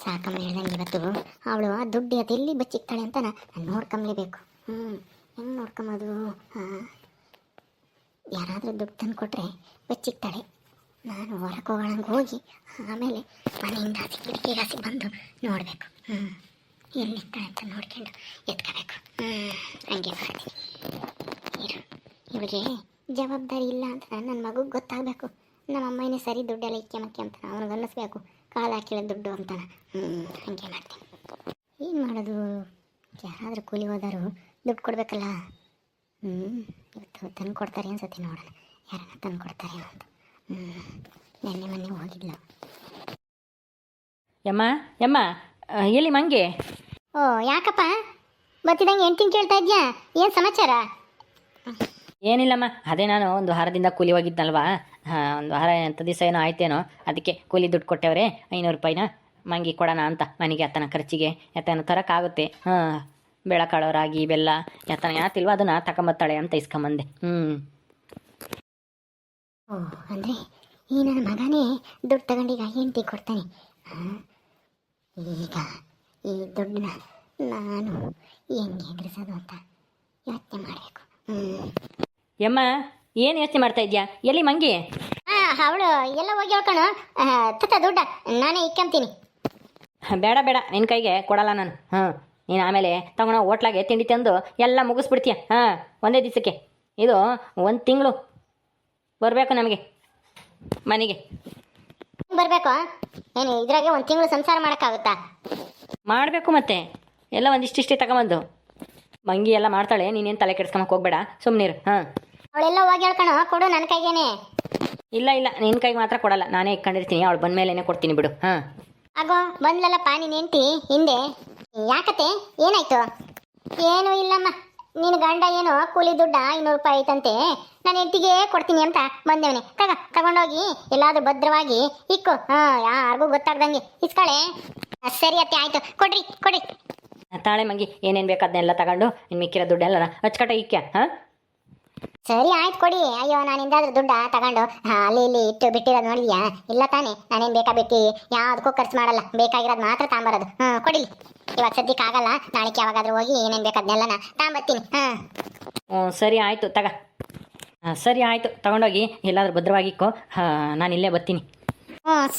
ಸಾಕಮ್ಮ ಹೇಳ್ದಂಗೆ ಇವತ್ತು ಅವಳು ಆ ದುಡ್ಡು ಅದು ಎಲ್ಲಿ ಬಚ್ಚಿಕ್ತಾಳೆ ಅಂತ ನಾನು ನೋಡ್ಕೊಂಬ್ಲೇಬೇಕು. ಹೆಂಗೆ ನೋಡ್ಕೊಂಬೋದು? ಯಾರಾದರೂ ದುಡ್ಡು ತಂದು ಕೊಟ್ಟರೆ ಬಚ್ಚಿಕ್ತಾಳೆ. ನಾನು ಹೊರಗೆ ಹೋಗೋಣಂಗೆ ಹೋಗಿ ಆಮೇಲೆ ಮನೆಯಿಂದ ಆಚೆ ಕಿಟಕಿಗೆ ಆಚೆ ಬಂದು ನೋಡಬೇಕು. ಎಲ್ಲಿರ್ತಾಳೆ ಅಂತ ನೋಡ್ಕೊಂಡು ಎತ್ಕೋಬೇಕು. ಹಂಗೆ ಮಾಡ್ತೀನಿ. ಇವಳಿಗೆ ಜವಾಬ್ದಾರಿ ಇಲ್ಲ ಅಂತ ನನ್ನ ಮಗುಗೆ ಗೊತ್ತಾಗಬೇಕು. ನಮ್ಮ ಅಮ್ಮನೇ ಸರಿ ದುಡ್ಡೆಲ್ಲ ಇಕ್ಕೆ ಅಂತ ಅವನಿಗೆ ಅನ್ನಿಸ್ಬೇಕು, ಕಾಲು ಹಾಕಿಲ್ಲ ದುಡ್ಡು ಅಂತಾನೆ. ಹಂಗೆ ಮಾಡ್ತೀನಿ. ಏನು ಮಾಡೋದು? ಯಾರಾದರೂ ಕೂಲಿ ಹೋದಾರು ದುಡ್ಡು ಕೊಡಬೇಕಲ್ಲ. ಇವತ್ತು ತಂದು ಕೊಡ್ತಾರೆ ಅನ್ಸತ್ತೆ, ನೋಡೋಣ ಯಾರನ್ನ ತಂದು ಕೊಡ್ತಾರೆ ಅಂತ. ಮೊನ್ನೆ ಹೋಗಿಲ್ಲ. ಯಮ್ಮ ಎಲ್ಲಿ ಮಂಗೆ? ಓ ಯಾಕಪ್ಪ ಬತ್ತಿದಂಗೆ ಹೆಂಡ್ತಿನ ಕೇಳ್ತಾ ಇದ್ಯಾ? ಏನು ಸಮಾಚಾರ? ಏನಿಲ್ಲಮ್ಮ, ಅದೇ ನಾನು ಒಂದು ವಾರದಿಂದ ಕೂಲಿ ಹೋಗಿದ್ನಲ್ವಾ, ಒಂದು ವಾರ ಎಂಥ ದಿವಸ ಏನೋ ಆಯ್ತೇನೋ, ಅದಕ್ಕೆ ಕೂಲಿ ದುಡ್ಡು ಕೊಟ್ಟವ್ರೆ 500 ರೂಪಾಯಿನ ಮಂಗಿ ಕೊಡೋಣ ಅಂತ. ಮನೆಗೆ ಎತ್ತನ ಖರ್ಚಿಗೆ ಎತ್ತನ ತರೋಕ್ಕಾಗುತ್ತೆ. ಬೆಳಕಾಳು ರಾಗಿ ಬೆಲ್ಲ ಎತ್ತನ ಯಾತಿಲ್ವ ಅದನ್ನು ತಗೊಂಬತ್ತಾಳೆ ಅಂತ ಇಸ್ಕೊಂಬಂದೆ. ಓ ಅಂದರೆ ಈ ನನ್ನ ಮಗನೇ ದುಡ್ಡು ತಗೊಂಡೀಗ ಹೆಂಡ್ತಿ ಕೊಡ್ತಾನೆ. ಈಗ ಈ ದುಡ್ಡನ್ನ ನಾನು ಹೆಂಗೆ ಎದುರಿಸೋದು ಅಂತ ಯೋಚನೆ ಮಾಡಬೇಕು. ಯಮ್ಮ ಏನು ಯೋಚನೆ ಮಾಡ್ತಾ ಇದ್ಯಾ? ಎಲ್ಲಿ ಮಂಗಿ? ಅವಳು ಎಲ್ಲ ಹೋಗಿ ಹೇಳ್ಕೊಣ ತತ್ತ ದುಡ್ಡ ನಾನೇ ಇಕ್ಕಂತೀನಿ. ಬೇಡ ನಿನ್ನ ಕೈಗೆ ಕೊಡಲ್ಲ ನಾನು. ನೀನು ಆಮೇಲೆ ತಗೊಂಡು ಹೋಟ್ಲಾಗೆ ತಿಂಡಿ ತಂದು ಎಲ್ಲ ಮುಗಿಸ್ಬಿಡ್ತೀಯ. ಒಂದೇ ದಿವಸಕ್ಕೆ. ಇದು 1 ತಿಂಗಳು ಬರಬೇಕು ನಮಗೆ ಮನೆಗೆ. ಬರಬೇಕು ಏನು? ಇದ್ರಾಗೆ 1 ತಿಂಗಳು ಸಂಸಾರ ಮಾಡೋಕ್ಕಾಗುತ್ತಾ? ಮಾಡಬೇಕು ಮತ್ತೆ, ಎಲ್ಲ ಒಂದಿಷ್ಟಿಷ್ಟೇ ತಗೊಂಬಂದು. ಮಂಗಿ ಎಲ್ಲ ಮಾಡ್ತಾಳೆ, ನೀನೇನು ತಲೆ ಕೆಡ್ಸ್ಕೊಂಬಕ್ಕೆ ಹೋಗ್ಬೇಡ, ಸುಮ್ಮನಿರು. ಅವಳೆಲ್ಲ ಹೋಗಿ ಹೇಳ್ಕೊಣ ಕೊಡು ನನ್ನ ಕೈಗೇನೆ. ಇಲ್ಲ ನಿನ್ನ ಕೈಗೆ ಮಾತ್ರ ಕೊಡಲ್ಲ, ನಾನೇ ಇಟ್ಕೊಂಡಿರ್ತೀನಿ. ಅವಳು ಬಂದ ಮೇಲೇ ಕೊಡ್ತೀನಿ ಬಿಡು. ಆಗೋ ಬಂದ್ಲಲ್ಲಪ್ಪ ನೀನು ಹೆಂಡ್ತಿ ಹಿಂದೆ. ಯಾಕತ್ತೆ ಏನಾಯ್ತು? ಏನೂ ಇಲ್ಲಮ್ಮ, ನಿನ್ನ ಗಂಡ ಏನೋ ಕೂಲಿ ದುಡ್ಡ 500 ರೂಪಾಯಿ ಐತಂತೆ, ನಾನು ಹೆಂಡ್ತಿಗೆ ಕೊಡ್ತೀನಿ ಅಂತ ಬಂದೇವನೆ. ತಗೊಂಡೋಗಿ ಎಲ್ಲಾದ್ರೂ ಭದ್ರವಾಗಿ ಇಕ್ಕು. ಯಾರಿಗೂ ಗೊತ್ತಾಗ್ದಂಗೆ ಇಸ್ಕಳೆ. ಸರಿ ಅತ್ತೆ, ಆಯ್ತು, ಕೊಡ್ರಿ. ತಾಳೆ ಮಂಗಿ, ಏನೇನು ಬೇಕು ಅದನ್ನೆಲ್ಲ ತಗೊಂಡು ಇನ್ನು ಮಿಕ್ಕಿರೋ ದುಡ್ಡೆಲ್ಲ ಅಚ್ಚಕಟ್ಟ ಇಕ್ಕ್ಯ. ಸರಿ ಆಯ್ತು ಕೊಡಿ. ಅಯ್ಯೋ ನಾನಿಂದಾದ್ರೂ ದುಡ್ಡ ತಗೊಂಡು ಅಲ್ಲಿ ಇಲ್ಲಿ ಇಟ್ಟು ಬಿಟ್ಟಿರೋದು ನೋಡಿದ್ಯಾ? ಇಲ್ಲ ತಾನೇ, ನಾನೇನು ಬೇಕಾ ಯಾವುದಕ್ಕೂ ಖರ್ಚು ಮಾಡಲ್ಲ, ಬೇಕಾಗಿರೋದು ಮಾತ್ರ ತಗೊಂಬರೋದು. ಕೊಡಿಲಿ. ಇವಾಗ ಸದ್ಯಕ್ಕೆ ಆಗಲ್ಲ, ನಾಳೆಗೆ ಯಾವಾಗಾದ್ರೂ ಹೋಗಿ ಏನೇನು ಬೇಕು ಅದನ್ನೆಲ್ಲ ತಗೊಂಬರ್ತೀನಿ. ಸರಿ ಆಯಿತು ಸರಿ ಆಯಿತು, ತಗೊಂಡೋಗಿ ಎಲ್ಲಾದ್ರೂ ಭದ್ರವಾಗಿ ಇಕ್ಕೋ. ನಾನು ಇಲ್ಲೇ ಬರ್ತೀನಿ.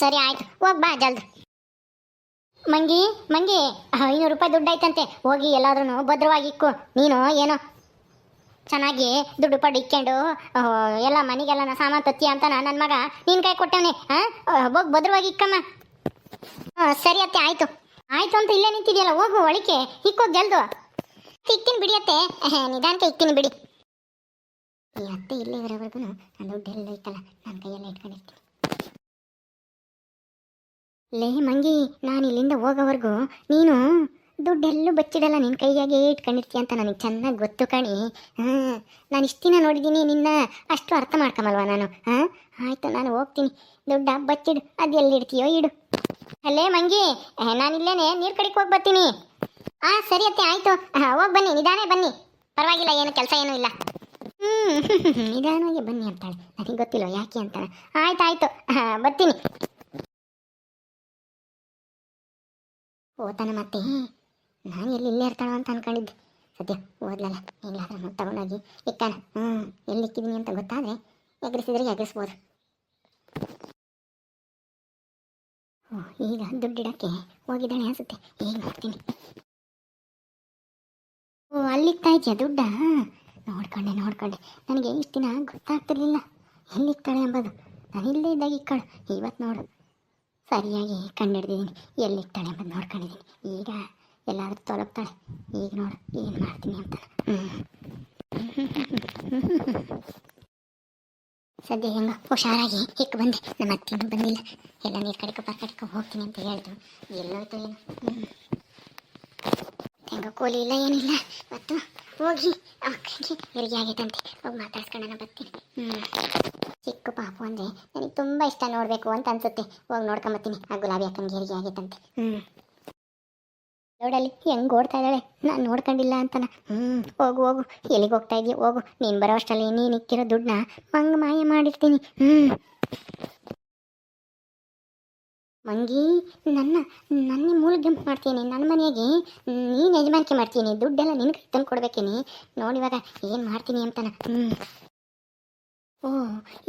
ಸರಿ ಆಯಿತು, ಹೋಗಿ ಬಾ ಜಲ್ದಿ. ಮಂಗಿ 500 ರೂಪಾಯಿ ದುಡ್ಡು ಐತಂತೆ, ಹೋಗಿ ಎಲ್ಲಾದ್ರೂ ಭದ್ರವಾಗಿ ಇಕ್ಕು. ನೀನು ಏನೋ ಚೆನ್ನಾಗಿ ದುಡ್ಡು ಪಡ್ಡು ಇಕ್ಕೊಂಡು ಎಲ್ಲ ಮನೆಗೆಲ್ಲ ಸಾಮಾನು ತತ್ತಿ ಅಂತ ನನ್ನ ಮಗ ನಿನ್ನ ಕೈ ಕೊಟ್ಟವನೆ. ಹೋಗಿ ಭದ್ರವಾಗಿ ಇಕ್ಕಮ್ಮ. ಸರಿ ಅತ್ತೆ, ಆಯಿತು ಅಂತ ಇಲ್ಲೇ ನಿಂತಿದೆಯಲ್ಲ, ಹೋಗು ಒಳಿಕೆ ಇಕ್ಕೋಗಿ ಜಲ್ದು. ಇಕ್ತೀನಿ ಬಿಡಿ ಅತ್ತೆ, ನಿಧಾನಕ್ಕೆ ಇಕ್ತೀನಿ ಬಿಡಿ. ಈ ಅತ್ತೆ ಇಲ್ಲೇ ಇರೋವರೆಗೂ ನಾನು ದುಡ್ಡೆಲ್ಲ ಇಕ್ಕಲ್ಲ, ನನ್ನ ಕೈಯೆಲ್ಲ ಇಟ್ಕೊಂಡಿರ್ತೀನಿ. ಲೇ ಮಂಗಿ, ನಾನು ಇಲ್ಲಿಂದ ಹೋಗೋವರೆಗೂ ನೀನು ದುಡ್ಡೆಲ್ಲೂ ಬಚ್ಚಿಡಲ್ಲ, ನಿನ್ನ ಕೈಯಾಗೆ ಇಟ್ಕೊಂಡಿರ್ತೀಯ ಅಂತ ನನಗೆ ಚೆನ್ನಾಗಿ ಗೊತ್ತು ಕಣಿ. ನಾನು ಇಷ್ಟು ದಿನ ನೋಡಿದ್ದೀನಿ ನಿನ್ನ, ಅಷ್ಟು ಅರ್ಥ ಮಾಡ್ಕೊಂಬಲ್ವ ನಾನು? ಆಯಿತು, ನಾನು ಹೋಗ್ತೀನಿ. ದುಡ್ಡ ಬಚ್ಚಿಡು, ಅದು ಎಲ್ಲಿಡ್ತೀಯೋ ಇಡು. ಅಲ್ಲೇ ಮಂಗಿ, ನಾನಿಲ್ಲೇನೆ ನೀರು ಕಡೆಗೆ ಹೋಗಿ ಬರ್ತೀನಿ. ಸರಿ ಅತ್ತೆ, ಆಯಿತು, ಹೋಗಿ ಬನ್ನಿ, ನಿಧಾನೇ ಬನ್ನಿ, ಪರವಾಗಿಲ್ಲ, ಏನು ಕೆಲಸ ಏನೂ ಇಲ್ಲ. ನಿಧಾನವಾಗಿ ಬನ್ನಿ ಅಂತಾಳೆ, ನನಗೆ ಗೊತ್ತಿಲ್ಲ ಯಾಕೆ ಅಂತಾಳೆ. ಆಯ್ತು ಬರ್ತೀನಿ. ಓತಾನ ಮತ್ತೆ ನಾನು ಇಲ್ಲೇ ಇರ್ತಾಳೋ ಅಂತ ಅನ್ಕೊಂಡಿದ್ದೆ. ಸದ್ಯ ಓದ್ಲಲ್ಲ, ಈಗಲಾದ್ರೂ ತಗೊಂಡೋಗಿ ಇಕ್ಕಾನ. ಎಲ್ಲಿ ಇಕ್ಕಿದ್ದೀನಿ ಅಂತ ಗೊತ್ತಾದರೆ ಎಗರಿಸಿದ್ರೆ ಎಗರಿಸ್ಬೋದು. ಈಗ ದುಡ್ಡಿಡೋಕ್ಕೆ ಹೋಗಿದ್ದಾಳೆ ಅನಿಸುತ್ತೆ, ಈಗ ನೋಡ್ತೀನಿ. ಅಲ್ಲಿಕ್ತಾ ಇದೆಯಾ ದುಡ್ಡ? ನೋಡ್ಕೊಂಡೆ ನನಗೆ ಇಷ್ಟು ದಿನ ಗೊತ್ತಾಗ್ತಿರ್ಲಿಲ್ಲ ಎಲ್ಲಿಕ್ತಾಳೆ ಎಂಬುದು. ನಾನು ಇಲ್ಲೇ ಇದ್ದಾಗ ಇಕ್ಕಾಳು, ಇವತ್ತು ನೋಡು ಸರಿಯಾಗಿ ಕಂಡಿಡ್ದಿದ್ದೀನಿ ಎಲ್ಲಿಕ್ತಾಳೆ ಎಂಬುದು ನೋಡ್ಕೊಂಡಿದ್ದೀನಿ. ಈಗ ಎಲ್ಲಾದ್ರೂ ತೊಲಗ್ತಾಳೆ, ಈಗ ನೋಡು ಏನು ಮಾಡ್ತೀನಿ ಅಂತ. ಸದ್ಯ ಹೆಂಗ ಹುಷಾರಾಗಿ ಹಿಕ್ ಬಂದೆ. ನಮ್ಮ ಅತ್ತಿನೂ ಬಂದಿಲ್ಲ, ಎಲ್ಲ ನೀರು ಕಡೆಗೆ ಹೋಗ್ತೀನಿ ಅಂತ ಹೇಳಿದ್ರು. ಎಲ್ಲೋಯ್ತು ಏನು? ಹೆಂಗ ಕೂಲಿ ಇಲ್ಲ ಏನಿಲ್ಲ, ಮತ್ತು ಹೋಗಿ ಅಕ್ಕಗೆ ಹೆರಿಗೆ ಆಗೈತಂತೆ, ಹೋಗಿ ಮಾತಾಡ್ಸ್ಕೊಂಡ ಬರ್ತೀನಿ. ಚಿಕ್ಕ ಪಾಪು ಅಂದರೆ ನನಗೆ ತುಂಬ ಇಷ್ಟ, ನೋಡಬೇಕು ಅಂತ ಅನ್ಸುತ್ತೆ. ಹೋಗಿ ನೋಡ್ಕೊಂಬತ್ತೀನಿ, ಆ ಗುಲಾಬಿ ಅಕ್ಕನಿಗೆ ಹೆರಿಗೆ ಆಗೈತಂತೆ. ನೋಡಲ್ಲಿ ಹೆಂಗೆ ಓಡ್ತಾ ಇದ್ದಾಳೆ, ನಾನು ನೋಡ್ಕೊಂಡಿಲ್ಲ ಅಂತಾನ. ಹೋಗು ಎಲ್ಲಿಗೆ ಹೋಗ್ತಾ ಇದೀಯ? ಹೋಗು, ನೀನು ಬರೋ ಅಷ್ಟರಲ್ಲಿ ನೀನು ಇಕ್ಕಿರೋ ದುಡ್ಡನ್ನ ಮಾಯ ಮಾಡಿರ್ತೀನಿ. ಮಂಗಿ, ನನ್ನ ನನ್ನ ಮೂಲ ಮಾಡ್ತೀನಿ, ನನ್ನ ಮನೆಗೆ ನೀನು ಯಜಮಾನಿಕೆ ಮಾಡ್ತೀನಿ, ದುಡ್ಡೆಲ್ಲ ನಿನ್ನ ಕೈ ತಂದು ಕೊಡ್ಬೇಕೇನಿ. ನೋಡಿವಾಗ ಏನು ಮಾಡ್ತೀನಿ ಅಂತಾನ. ಓ,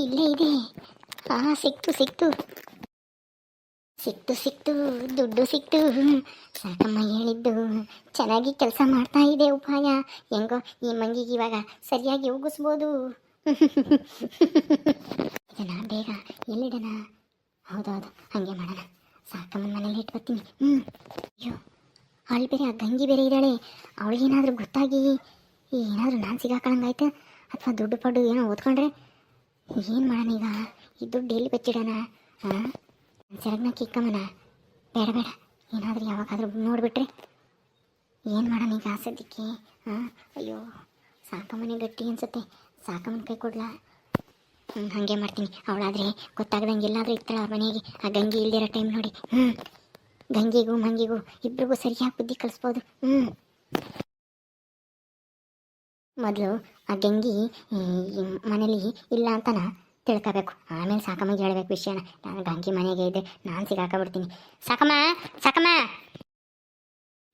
ಇಲ್ಲೇ ಇದೆ. ಹಾಂ, ಸಿಕ್ತು ಸಿಕ್ತು ಸಿಕ್ತು ಸಿಕ್ತು ದುಡ್ಡು ಸಿಕ್ತು. ಸಾಕಮ್ಮ ಹೇಳಿದ್ದು ಚೆನ್ನಾಗಿ ಕೆಲಸ ಮಾಡ್ತಾ ಇದೆ. ಉಪಾಯ ಹೆಂಗೋ ಈ ಮಂಗಿಗೆ ಇವಾಗ ಸರಿಯಾಗಿ ಉಗಿಸ್ಬೋದು. ಇದನ್ನ ಬೇಗ ಎಲ್ಲಿಡಣ? ಹೌದೌದು, ಹಾಗೆ ಮಾಡೋಣ. ಸಾಕಮ್ಮನ ಮನೇಲಿ ಇಟ್ಕೊತೀನಿ. ಅಯ್ಯೋ, ಅವಳು ಬೇರೆ, ಆ ಗಂಗಿ ಬೇರೆ ಇದ್ದಾಳೆ. ಅವಳಿಗೇನಾದರೂ ಗೊತ್ತಾಗಿ ಏನಾದರೂ ನಾನು ಸಿಗಾಕೊಳ್ಳಂಗಾಯ್ತು, ಅಥವಾ ದುಡ್ಡು ಪಡ್ಡು ಏನೋ ಓದ್ಕೊಂಡ್ರೆ ಏನು ಮಾಡೋಣ ಈಗ? ಈ ದುಡ್ಡು ಎಲ್ಲಿ ಬಚ್ಚಿಡೋಣ? ಹಾಂ, ಸೆರಗ್ನ ಕಿಕ್ಕಮ್ಮನ? ಬೇಡ ಬೇಡ, ಏನಾದರೂ ಯಾವಾಗಾದರೂ ನೋಡಿಬಿಟ್ರೆ ಏನು ಮಾಡೋಣ ಈಗ ಸದ್ಯಕ್ಕೆ? ಹಾಂ, ಅಯ್ಯೋ, ಸಾಕಮ್ಮನೆ ಗಟ್ಟಿ ಅನ್ಸುತ್ತೆ. ಸಾಕಮ್ಮನ ಕೈ ಕೊಡ್ಲಾ? ಹಾಗೆ ಮಾಡ್ತೀನಿ. ಅವಳಾದರೆ ಗೊತ್ತಾಗ್ದಂಗೆ ಎಲ್ಲಾದರೂ ಇರ್ತಾಳೆ ಅವ್ರ ಮನೆಗೆ. ಆ ಗಂಗಿ ಇಲ್ದಿರೋ ಟೈಮ್ ನೋಡಿ. ಗಂಗಿಗೂ ಮಂಗಿಗೂ ಇಬ್ರಿಗೂ ಸರಿಯಾಗಿ ಬುದ್ಧಿ ಕಲಿಸ್ಬೋದು. ಮೊದಲು ಆ ಗಂಗಿ ಮನೇಲಿ ಇಲ್ಲ ಅಂತನ ತಿಳ್ಕೋಬೇಕು, ಆಮೇಲೆ ಸಾಕಮ್ಮಗೆ ಹೇಳ್ಬೇಕು ವಿಷಯನ. ನಾನು ಗಂಗಿ ಮನೆಗೆ ಇದ್ದೆ, ನಾನು ಸಿಗಾಕಬಿಡ್ತೀನಿ. ಸಾಕಮ್ಮ, ಸಾಕಮ್ಮ!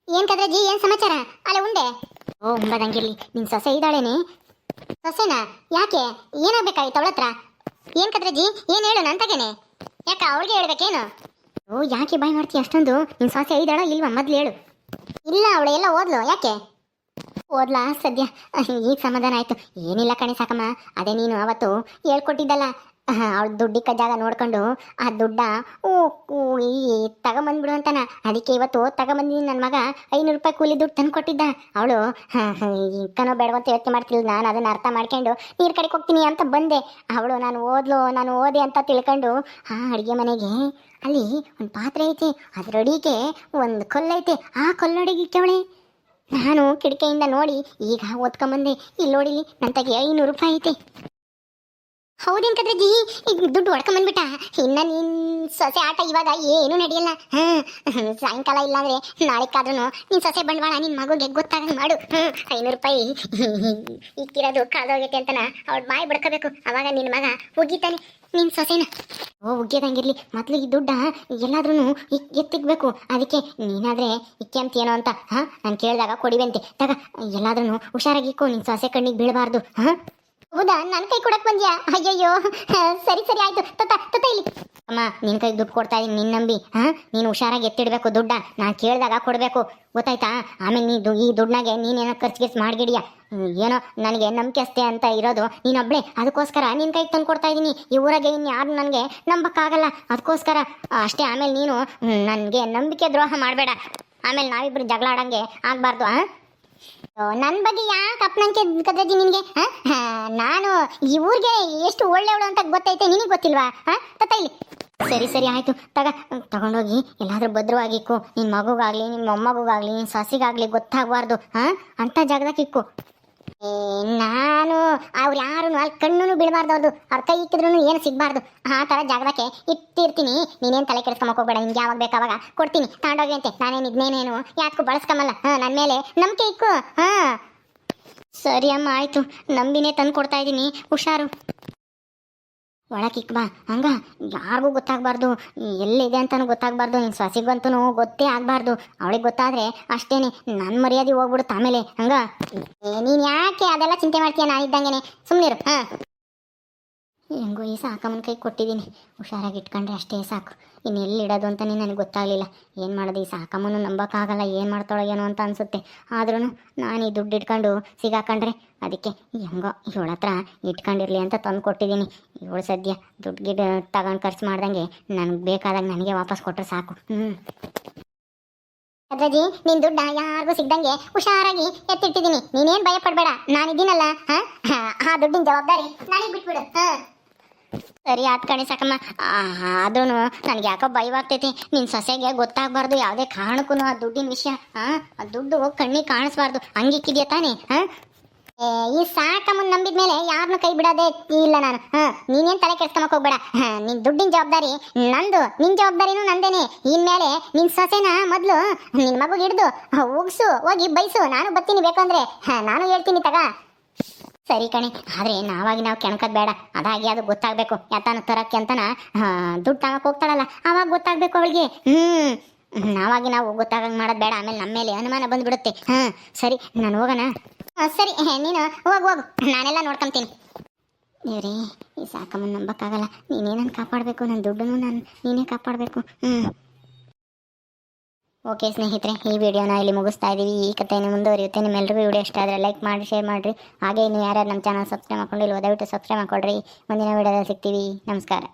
ಏನು ಕದ್ರಜ್ಜಿ, ಏನು ಸಮಾಚಾರ? ಅಲ್ಲ ಉಂಡೆ? ಓ, ಉಂಬದಂಗಿರ್ಲಿ. ನಿನ್ನ ಸೊಸೆ ಇದ್ದಾಳೇನೆ? ಸೊಸೆನಾ? ಯಾಕೆ, ಏನಾಗಬೇಕಾಗಿತ್ತು ಅವಳ ಹತ್ರ? ಏನು ಕದ್ರಜ್ಜಿ, ಏನು ಹೇಳು, ನನ್ನ ತಗೇನೆ. ಯಾಕೆ ಅವಳಿಗೆ ಹೇಳ್ಬೇಕೇನು? ಓ, ಯಾಕೆ ಬಾಯ್ ಮಾಡ್ತೀಯ ಅಷ್ಟೊಂದು? ನಿನ್ನ ಸೊಸೆ ಇದ್ದಾಳೋ ಇಲ್ವಾ ಮೊದಲು ಹೇಳು. ಇಲ್ಲ, ಅವಳು ಎಲ್ಲ ಓದ್ಲು. ಯಾಕೆ ಓದ್ಲಾ? ಸದ್ಯ ಈಗ ಸಮಾಧಾನ ಆಯಿತು. ಏನಿಲ್ಲ ಕಣೆ ಸಾಕಮ್ಮ, ಅದೇ ನೀನು ಅವತ್ತು ಹೇಳ್ಕೊಟ್ಟಿದ್ದಲ್ಲ, ಅವಳು ದುಡ್ಡಿಕ್ಕ ಜಾಗ ನೋಡ್ಕೊಂಡು ಆ ದುಡ್ಡ ತಗೊಂಬಂದ್ಬಿಡು ಅಂತಾನ. ಅದಕ್ಕೆ ಇವತ್ತು ತಗೊಂಬಂದಿನಿ. ನನ್ನ ಮಗ 500 ರೂಪಾಯಿ ಕೂಲಿ ದುಡ್ಡು ತಂದು ಕೊಟ್ಟಿದ್ದ. ಅವಳು ಇಕ್ಕನೋ ಬೇಡವಂತ ಯೋಚನೆ ಮಾಡ್ತಿಲ್ಲ. ನಾನು ಅದನ್ನು ಅರ್ಥ ಮಾಡ್ಕೊಂಡು ನೀರು ಕಡೆಗೆ ಹೋಗ್ತೀನಿ ಅಂತ ಬಂದೆ. ಅವಳು ನಾನು ಓದೆ ಅಂತ ತಿಳ್ಕೊಂಡು ಅಡುಗೆ ಮನೆಗೆ ಅಲ್ಲಿ ಒಂದು ಪಾತ್ರೆ ಐತೆ, ಅದರೊಡಿಗೆ ಒಂದು ಕೊಲ್ಲೈತೆ, ಆ ಕೊಲ್ಲೊಡಿಗೆ ಇಕ್ಕವಳೆ. ನಾನು ಕಿಟಕಿಯಿಂದ ನೋಡಿ ಈಗ ಓದ್ಕೊಂಬಂದೆ. ಇಲ್ಲಿ ನೋಡಿಲಿ, ನನ್ನ ತಗೆ 500 ರೂಪಾಯಿ ಐತೆ. ಹೌದೇನು ಕದ್ರಜ್ಜಿ, ಈಗ ದುಡ್ಡು ಹೊಡ್ಕೊಂಬಂದ್ಬಿಟ್ಟ? ಇನ್ನು ನಿನ್ನ ಸೊಸೆ ಆಟ ಇವಾಗ ಏನೂ ನಡೆಯಲ್ಲ. ಸಾಯಂಕಾಲ ಇಲ್ಲಾಂದರೆ ನಾಳೆಕಾದ್ರೂ ನಿನ್ನ ಸೊಸೆ ಬಂಡವಾಳ ನಿನ್ನ ಮಗುಗೆ ಗೊತ್ತಾಗಂಗೆ ಮಾಡು. 500 ರೂಪಾಯಿ ಇಕ್ಕಿರೋದು ಕಳೆದೋಗೈತೆ ಅಂತನ ಅವಳು ಬಾಯಿ ಬಡ್ಕೋಬೇಕು. ಅವಾಗ ನಿನ್ನ ಮಗ ಉಗಿತಾನೆ ನಿನ್ನ ಸೊಸೆನ. ಓ, ಉಗ್ಯದಂಗಿರ್ಲಿ, ಮೊದಲು ಈ ದುಡ್ಡ ಎಲ್ಲಾದ್ರೂ ಎತ್ತಿಕ್ಬೇಕು. ಅದಕ್ಕೆ ನೀನಾದರೆ ಇಕ್ಕೆ ಅಂತೇನೋ ಅಂತ ನಾನು ಕೇಳಿದಾಗ ಕೊಡಿವಂತೆ. ತಗ, ಎಲ್ಲಾದ್ರೂ ಹುಷಾರಾಗಿಕ್ಕೋ, ನಿನ್ನ ಸೊಸೆ ಕಣ್ಣಿಗೆ ಬೀಳಬಾರ್ದು. ಹೌದಾ, ನನ್ನ ಕೈ ಕೊಡಕ್ಕೆ ಬಂದ್ಯಾ? ಅಯ್ಯಯ್ಯೋ, ಸರಿ ಸರಿ ಆಯಿತು. ತತ್ತ ಇಲ್ಲಿ ಅಮ್ಮ, ನಿನ್ನ ಕೈ ದುಡ್ಡು ಕೊಡ್ತಾ ಇದ್ದೀನಿ, ನಿನ್ನ ನಂಬಿ. ನೀನು ಹುಷಾರಾಗಿ ಎತ್ತಿಡಬೇಕು ದುಡ್ಡ. ನಾನು ಕೇಳಿದಾಗ ಕೊಡಬೇಕು, ಗೊತ್ತಾಯ್ತಾ? ಆಮೇಲೆ ಈ ದುಡ್ಡನಾಗೆ ನೀನೇನೋ ಖರ್ಚಿಗೆ ಮಾಡಿಗಿಡಿಯ. ಏನೋ ನನಗೆ ನಂಬಿಕೆ ಅಷ್ಟೇ ಅಂತ ಇರೋದು ನೀನೊಬ್ಳೆ. ಅದಕ್ಕೋಸ್ಕರ ನಿನ್ನ ಕೈಗೆ ತಂದು ಕೊಡ್ತಾ ಇದ್ದೀನಿ. ಈ ಊರಾಗೆ ಇನ್ಯಾರು ನನಗೆ ನಂಬಕ್ಕಾಗಲ್ಲ. ಅದಕ್ಕೋಸ್ಕರ ಅಷ್ಟೇ. ಆಮೇಲೆ ನೀನು ನನಗೆ ನಂಬಿಕೆ ದ್ರೋಹ ಮಾಡಬೇಡ. ಆಮೇಲೆ ನಾವಿಬ್ಬರು ಜಗಳ ಆಡಂಗೆ ಆಗಬಾರ್ದು. ನನ್ನ ಬಗ್ಗೆ ಯಾಕೆ ಅಪ್ಪನಂಕೆ ಕದ್ರಜ್ಜಿ ನಿನಗೆ? ನಾನು ಈ ಊರಿಗೆ ಎಷ್ಟು ಒಳ್ಳೆಯವಳು ಅಂತ ಗೊತ್ತೈತೆ, ನಿನಗೆ ಗೊತ್ತಿಲ್ವಾ? ತತ್ತ ಇಲ್ಲಿ. ಸರಿ ಸರಿ ಆಯಿತು, ತಗೊಂಡೋಗಿ ಎಲ್ಲಾದ್ರೂ ಭದ್ರವಾಗಿಕ್ಕು. ನಿನ್ನ ಮಗುಗಾಗಲಿ, ನಿಮ್ಮ ಮೊಮ್ಮಗುಗಾಗಲಿ, ನಿನ್ನ ಸೊಸೆಗಾಗಲಿ ಗೊತ್ತಾಗಬಾರ್ದು. ಅಂಥ ಜಾಗದಾಗ ಇಕ್ಕು. ನಾನು ಅವ್ರು ಯಾರು ಅಲ್ಲಿ ಕಣ್ಣು ಬಿಡಬಾರ್ದು. ಅವ್ರ ಕೈ ಇಕ್ಕಿದ್ರು ಏನು ಸಿಗಬಾರ್ದು. ಆ ಥರ ಜಾಗದಕ್ಕೆ ಇಟ್ಟಿರ್ತೀನಿ. ನೀನೇನು ತಲೆ ಕೆಡಿಸ್ಕೊಂಬಕ್ಕೆ ಹೋಗ್ಬೇಡ. ನಿಮ್ಗೆ ಯಾವಾಗ ಬೇಕಾವಾಗ ಕೊಡ್ತೀನಿ, ತಗೊಂಡೋಗಿ ಅಂತೆ. ನಾನೇನು ಇದನ್ನೇನೇನು ಯಾಕೂ ಬಳಸ್ಕೊಂಬಲ್ಲ. ನನ್ನ ಮೇಲೆ ನಂಬಿಕೆ ಇಕ್ಕು. ಸರಿ ಅಮ್ಮ, ಆಯಿತು. ನಂಬಿನೇ ತಂದು ಕೊಡ್ತಾ ಇದ್ದೀನಿ, ಹುಷಾರು. ಒಳಕಿಕ್ ಬಾ. ಹಂಗ ಯಾರಿಗೂ ಗೊತ್ತಾಗಬಾರ್ದು, ಎಲ್ಲಿದೆ ಅಂತಲೂ ಗೊತ್ತಾಗಬಾರ್ದು. ನಿನ್ನ ಸೊಸೆಗಂತೂ ಗೊತ್ತೇ ಆಗಬಾರ್ದು. ಅವಳಿಗೆ ಗೊತ್ತಾದರೆ ಅಷ್ಟೇನೆ ನನ್ನ ಮರ್ಯಾದೆ ಹೋಗ್ಬಿಡುತ್ತೆ ಆಮೇಲೆ. ಹಂಗ ನೀನು ಯಾಕೆ ಅದೆಲ್ಲ ಚಿಂತೆ ಮಾಡ್ತೀಯ? ನಾನಿದ್ದಂಗೆ ಸುಮ್ಮನಿರು. ಹೆಂಗೋ ಈ ಸಾಕಮ್ಮನ ಕೈ ಕೊಟ್ಟಿದ್ದೀನಿ, ಹುಷಾರಾಗಿ ಇಟ್ಕೊಂಡ್ರೆ ಅಷ್ಟೇ ಸಾಕು. ಇನ್ನು ಎಲ್ಲಿಡೋದು ಅಂತಲೇ ನನಗೆ ಗೊತ್ತಾಗಲಿಲ್ಲ. ಏನು ಮಾಡೋದು? ಈ ಸಾಕಮ್ಮನು ನಂಬೋಕ್ಕಾಗಲ್ಲ, ಏನು ಮಾಡ್ತಾಳೋ ಏನೋ ಅಂತ ಅನಿಸುತ್ತೆ. ಆದ್ರೂ ನಾನು ಈ ದುಡ್ಡು ಇಟ್ಕೊಂಡು ಸಿಗಾಕೊಂಡ್ರೆ ಅದಕ್ಕೆ ಹೆಂಗೋ ಇವಳ ಹತ್ರ ಇಟ್ಕೊಂಡಿರಲಿ ಅಂತ ತಂದು ಕೊಟ್ಟಿದ್ದೀನಿ. ಇವಳು ಸದ್ಯ ದುಡ್ಡು ಗಿಡ ತಗೊಂಡು ಖರ್ಚು ಮಾಡ್ದಂಗೆ ನನಗೆ ಬೇಕಾದಾಗ ನನಗೆ ವಾಪಸ್ ಕೊಟ್ಟರೆ ಸಾಕು. ಅದ್ರಜ್ಜಿ, ನಿನ್ನ ದುಡ್ಡ ಯಾರಿಗೂ ಸಿಗ್ದಂಗೆ ಹುಷಾರಾಗಿ ಎತ್ತಿಟ್ಟಿದ್ದೀನಿ. ನೀನೇನು ಭಯ ಪಡಬೇಡ, ನಾನಿದ್ದೀನಲ್ಲ. ಆ ದುಡ್ಡಿನ ಜವಾಬ್ದಾರಿ ನನಗೆ ಬಿಟ್ಬಿಡು. ಸರಿ ಆತ್ ಕಣೆ ಸಾಕಮ್ಮ. ಆದ್ರೂ ನನಗೆ ಯಾಕೋ ಭಯವಾಗ್ತೈತಿ. ನಿನ್ನ ಸೊಸೆಗೆ ಗೊತ್ತಾಗಬಾರ್ದು ಯಾವುದೇ ಕಾರಣಕ್ಕೂ ಆ ದುಡ್ಡಿನ ವಿಷಯ. ಆ ದುಡ್ಡು ಕಣ್ಣಿಗೆ ಕಾಣಿಸ್ಬಾರ್ದು. ಹಂಗಿಕ್ಕಿದ್ಯಾ ತಾನೇ? ಈ ಸಾಕಮ್ಮನ ನಂಬಿದ ಮೇಲೆ ಯಾರನ್ನೂ ಕೈ ಬಿಡೋದೇ ಇಲ್ಲ ನಾನು. ನೀನೇನು ತಲೆ ಕೆಡ್ಸ್ಕೊಂಬಕ್ಕೆ ಹೋಗ್ಬೇಡ. ನಿನ್ನ ದುಡ್ಡಿನ ಜವಾಬ್ದಾರಿ ನಂದು, ನಿನ್ನ ಜವಾಬ್ದಾರಿನೂ ನಂದೇನೆ. ಇನ್ಮೇಲೆ ನಿನ್ನ ಸೊಸೆನ ಮೊದಲು ನಿನ್ನ ಮಗು ಹಿಡ್ದು ಉಗ್ಸು, ಹೋಗಿ ಬೈಸು. ನಾನು ಬರ್ತೀನಿ, ಬೇಕಂದ್ರೆ ನಾನು ಹೇಳ್ತೀನಿ. ತಗ ಸರಿ ಕಣೆ, ಆದರೆ ನಾವಾಗಿ ನಾವು ಕೆಣಕದ್ ಬೇಡ. ಅದಾಗಿ ಅದು ಗೊತ್ತಾಗಬೇಕು. ಯಾತನ ತರಕ್ಕೆ ಅಂತನ ದುಡ್ಡು ತಗಕ್ಕೆ ಹೋಗ್ತಾಳಲ್ಲ, ಆವಾಗ ಗೊತ್ತಾಗಬೇಕು ಅವಳಿಗೆ. ನಾವಾಗಿ ನಾವು ಗೊತ್ತಾಗಂಗೆ ಮಾಡೋದು ಬೇಡ. ಆಮೇಲೆ ನಮ್ಮ ಮೇಲೆ ಅನುಮಾನ ಬಂದ್ಬಿಡುತ್ತೆ. ಸರಿ, ನಾನು ಹೋಗೋಣ. ಸರಿ, ನೀನು ಹೋಗು, ನಾನೆಲ್ಲ ನೋಡ್ಕೊಂತೀನಿ. ದೇವ್ರೇ, ಈ ಸಾಕಮ್ಮನ ನಂಬಕ್ಕಾಗಲ್ಲ. ನೀನೇ ನಾನು ಕಾಪಾಡಬೇಕು, ನನ್ನ ದುಡ್ಡನ್ನು ನೀನೇ ಕಾಪಾಡಬೇಕು. ಓಕೆ ಸ್ನೇಹಿತರೆ, ಈ ವಿಡಿಯೋನ ಇಲ್ಲಿ ಮುಗಿಸ್ತಾ ಇದ್ದೀವಿ. ಈ ಕಥೆಯನ್ನು ಮುಂದುವರಿಯುತ್ತೆ. ನಿಮ್ಮೆಲ್ಲರಿಗೂ ವಿಡಿಯೋ ಇಷ್ಟ ಆದರೆ ಲೈಕ್ ಮಾಡಿ, ಶೇರ್ ಮಾಡಿರಿ. ಹಾಗೆ ಇನ್ನು ಯಾರ್ಯಾರು ನಮ್ಮ ಚಾನಲ್ ಸಬ್ಸ್ಕ್ರೈಬ್ ಮಾಡ್ಕೊಂಡಿಲ್ವೋ ದಯವಿಟ್ಟು ಸಬ್ಸ್ಕ್ರೈಬ್ ಮಾಡ್ಕೊಳ್ರಿ. ಮುಂದಿನ ವಿಡಿಯೋದಲ್ಲಿ ಸಿಗ್ತೀವಿ. ನಮಸ್ಕಾರ.